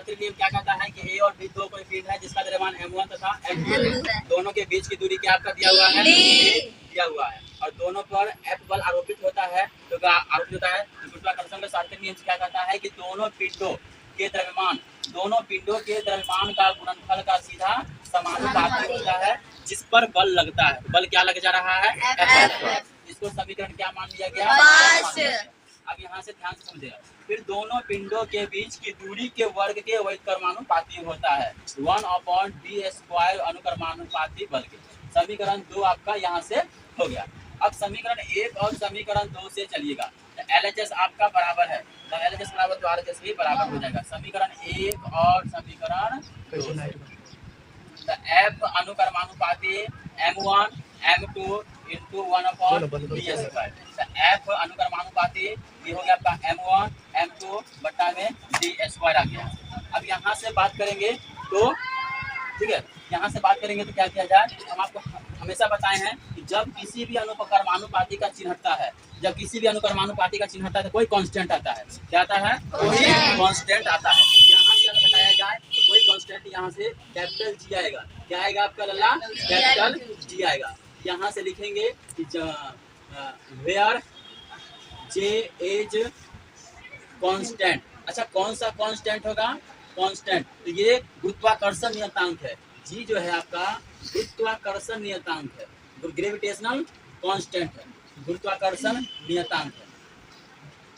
सार्वत्रिक नियम क्या कहता है कि ए और बी दो कोई पिंड है जिसका द्रव्यमान m1 तथा m2 दोनों के बीच की दूरी क्या आपका दिया हुआ है, दिया हुआ है, और दोनों पर F बल आरोपित होता है। तो क्या आरोपित होता है? गुरुत्वाकर्षण का सार्वत्रिक नियम क्या कहता है कि दोनों पिंडों के द्रव्यमान का गुणनफल का सीधा समानुपाती होता है जिस पर बल लगता है। बल क्या लग जा रहा है? F। इसको समीकरण क्या मान लिया गया? अब यहाँ से ध्यान से समझिएगा। फिर दोनों पिंडों के बीच की दूरी के वर्ग के व्युत्क्रमानुपाती होता है 1/d² अनुक्रमानुपाती बल के। समीकरण 2 आपका यहाँ से हो गया। अब समीकरण 1 और समीकरण 2 से चलिएगा। LHS आपका बराबर है, तो LHS बराबर तो RHS भी बराबर हो जाएगा। समीकरण 1 और समीकरण F अनुक्रमानुपाती m1 m2 into 1/d²। F अनुक्रमानुपाती ये हो गया आपका m1 m2 बट्टा में d² आ गया। अब यहाँ से बात करेंगे तो ठीक है, यहाँ से बात करेंगे तो क्या किया जाए? हम आपको हमेशा बताए हैं कि जब किसी भी अनुक्रमानुपाती का चिन्ह हटता है, जब किसी भी अनुक्रमानुपाती का चिन्ह हटता है तो कोई कांस्टेंट आता है। क्या आता है? कोई कांस्टेंट आता है। यहाँ से अगर हटाया जाए तो कोई कांस्टेंट यहाँ से कैपिटल जी आएगा। क्या आएगा आपका लल्ला? कैपिटल जी आएगा। यहाँ से लिखेंगे कि वेयर जे इज कांस्टेंट। अच्छा, कौन सा कांस्टेंट होगा? कांस्टेंट तो ये गुरुत्वाकर्षण नियतांक है। जी जो है आपका गुरुत्वाकर्षण नियतांक है, ग्रेविटेशनल कांस्टेंट है, गुरुत्वाकर्षण नियतांक है,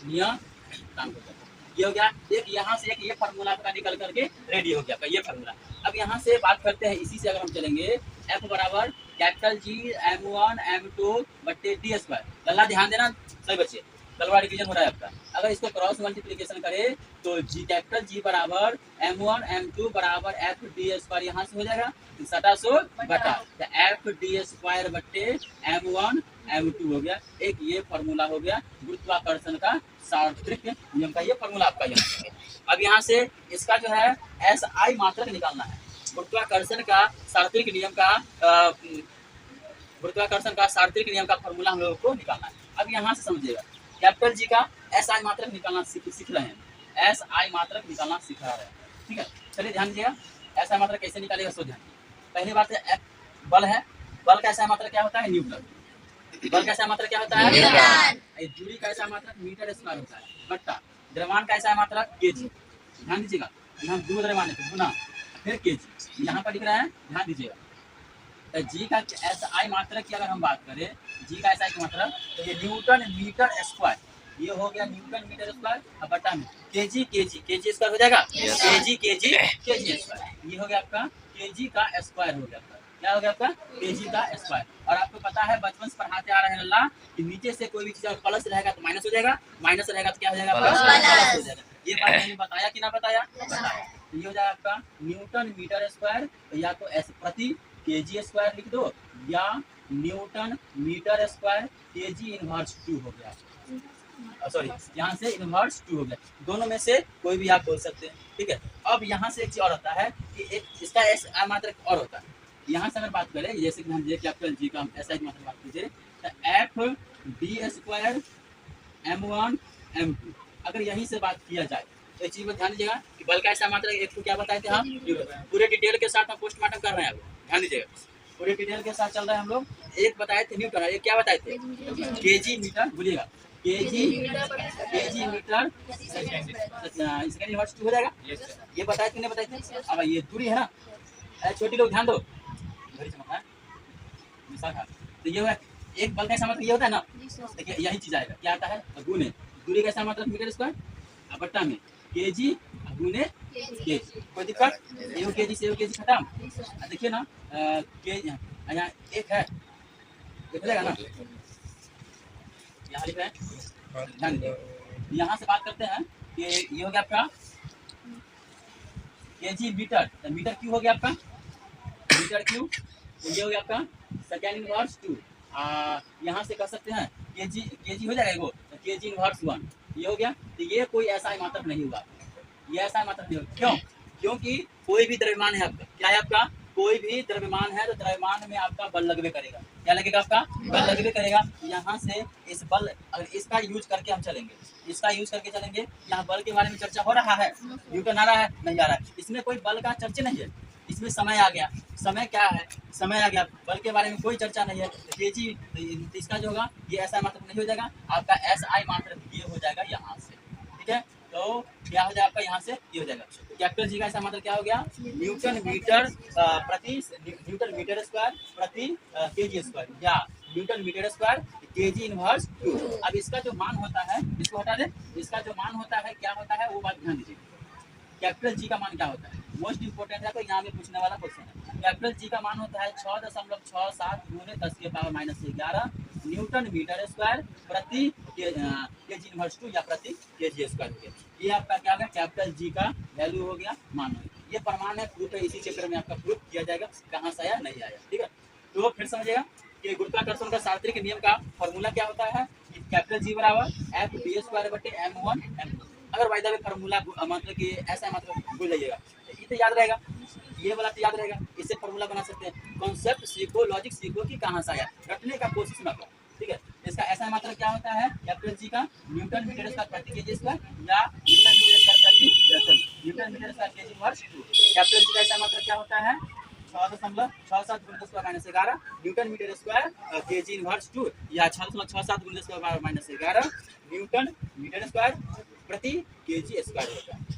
नियतांक होता है। ये हो गया एक, यहाँ से एक ये फार्मूला आपका निकल करके रेडी हो गया ये फार्मूला। अब यहाँ से बात करते हैं, इसी से अगर हम चलेंगे F बराबर कैपिटल G m1 m2 बट्टे d²। लल्ला ध्यान देना सही बच्चे, कलवा डिवीजन हो रहा है आपका। अगर इसको क्रॉस मल्टीप्लिकेशन करें तो जी कैपिटल G बराबर m1 m2 बराबर f_d²। यहाँ से हो जाएगा सटा सो बटा f_d² बट्टे m1 m2 हो गया। एक ये फार्मूला हो गया गुरुत्वाकर्षण का सार्वत्रिक नियम का, ये फार्मूला आपका यहाँ। अब यहाँ से इसका जो है SI मात्रक निकालना है। गुरुत्वाकर्षण का सार्वत्रिक नियम का गुरुत्वाकर्षण का सार्वत्रिक नियम का फार्मूला हम लोगों को निकालना है। अब यहाँ से समझिएगा, कैपिटल जी का SI मात्रक निकालना सीख रहे हैं, SI मात्रक निकालना सीख रहा है। ठीक है, चलिए ध्यान दीजिएगा SI मात्रक कैसे निकालेगा सो ध्यान। पहली बात है F बल है, बल का SI मात्रक क्या होता है? न्यूटन। बल का SI मात्रक क्या होता है? न्यूटन। दूरी का SI मात्रक मीटर² होता है बट्टा द्रव्यमान का SI मात्रक kg। ध्यान दीजिएगा, यहाँ दो द्रव्यमान है गुना फिर kg यहाँ पर लिख रहा है, ध्यान दीजिएगा। तो जी का SI मात्रक की अगर हम बात करें, जी का SI की मात्रक तो ये न्यूटन मीटर², ये हो गया न्यूटन मीटर² अब बटा में kg² हो जाएगा। kg² ये हो गया आपका kg का स्क्वायर हो गया। क्या हो गया आपका? kg का स्क्वायर। और आपको पता है बचपन से पढ़ाते आ रहे हैं लल्ला कि नीचे से कोई भी चीज प्लस रहेगा तो माइनस हो जाएगा, माइनस रहेगा तो क्या हो जाएगा? प्लस हो जाएगा। ये बात मैंने बताया कि ना बताया? बताया। तो ये हो जाएगा आपका न्यूटन मीटर², या तो प्रति kg² लिख दो या न्यूटन मीटर² kg⁻² हो गया। सॉरी, यहाँ से ⁻² हो गया। दोनों में से कोई भी आप बोल सकते हैं। ठीक है, अब यहाँ से एक चीज और होता है कि एक इसका SI मात्रक और होता है। यहाँ से अगर बात करें, जैसे कि हम कैपिटल जी का SI मात्रक बात कीजिए तो f_d² m1 m2। अगर यहीं से बात किया जाए तो एक चीज में ध्यान दीजिएगा कि बल का SI मात्रक एक को क्या बताए थे हम? पूरे डिटेल के साथ हम पोस्टमार्टम कर रहे हैं। ध्यान दीजिएगा, पूरे डिटेल के साथ चल रहे हैं हम लोग। एक बताए थे न्यूटन, एक क्या बताए थे? kg मीटर, बोलिएगा kg मीटर सेकंड हो जाएगा। ये बताए थे नहीं बताए थे? अब ये दूरी है ना, छोटी लोग ध्यान दो, तो ये एक बल का SI मात्रक ये होता है ना, देखिए यही चीज आएगा। क्या आता है? गुने दूरी का SI मात्रक मीटर² बट्टा में kg गुने kg। कोई दिक्कत? ये kg से kg खत्म। देखिए ना यहाँ एक है, देख लेगा ना, यहाँ लिख रहे हैं, ध्यान दीजिए। यहाँ से बात करते हैं कि ये हो गया आपका kg मीटर, तो मीटर क्यों हो गया आपका? मीटर क्यों, तो ये हो गया आपका सेकंड⁻²। यहाँ से कर सकते हैं kg हो जाएगा वो, तो kg⁻1 ये हो गया। तो ये कोई SI मात्रक नहीं होगा, ये SI मात्रक नहीं होगा। क्यों? क्योंकि कोई भी द्रव्यमान है आपका, क्या है आपका? कोई भी द्रव्यमान है तो द्रव्यमान में आपका बल लगबे करेगा। क्या लगेगा? आपका बल लगबे करेगा। यहाँ से इस बल, अगर इसका यूज करके हम चलेंगे, इसका यूज करके चलेंगे, यहाँ बल के बारे में चर्चा हो रहा है, न्यूटन आ रहा है, नहीं आ रहा है, इसमें कोई बल का चर्चा नहीं है, इसमें समय आ गया। समय क्या है? समय आ गया, बल के बारे में कोई चर्चा नहीं है। केजी इसका जो होगा ये ऐसा मात्रक नहीं हो जाएगा, आपका एस आई मात्रक ये हो जाएगा यहाँ से। ठीक है, तो क्या हो जाएगा आपका यहाँ से ये हो जाएगा। कैपिटल जी का ऐसा मतलब क्या हो गया? न्यूटन मीटर प्रति न्यूटन मीटर स्क्वायर प्रति केजी स्क्वायर, या newton metre square KG inverse 2। अब इसका जो मान होता है, इसको हटा दे, इसका जो मान होता है क्या होता है वो बात ध्यान दीजिए। कैपिटल जी का मान क्या होता है? मोस्ट इंपोर्टेंट है, तो यहाँ में पूछने वाला क्वेश्चन है। कैपिटल जी का मान होता है 6.67 गुने 10 के पावर -11 न्यूटन मीटर स्क्वायर प्रति केजी इनवर्स 2 या प्रति केजी स्क्वायर। ये आपका क्या होगा? कैपिटल जी का वैल्यू हो गया, मान हो गया। ये प्रमाण है, प्रूफ है, इसी चैप्टर में आपका प्रूफ किया जाएगा कहाँ से आया नहीं आया। ठीक है, तो फिर समझिएगा कि गुरुत्वाकर्षण का शास्त्रीय नियम का फॉर्मूला क्या होता है? कैपिटल जी बराबर एफ डी स्क्वायर बटे m1 m2। अगर वायदा में फॉर्मूला मतलब कि ऐसा मतलब भूल जाइएगा, ये तो याद रहेगा, ये वाला तो याद रहेगा, इससे फॉर्मूला बना सकते हैं। कॉन्सेप्ट सीखो, लॉजिक सीखो कि कहाँ से आया, रटने का कोशिश न करो। ठीक है, इसका ऐसा मतलब क्या होता है? कैपिटल जी का न्यूटन मीटर स्क्वायर प्रति केजी स्क्वायर या newton metre square KG inverse 2। Capital G का ऐसा मतलब क्या होता है? 6.67 गुणे 10 power -11 newton metre square KG inverse 2 या 6.67 गुणे 10 पावर -11 न्यूटन मीटर स्क्वायर प्रति केजी स्क्वायर होता है।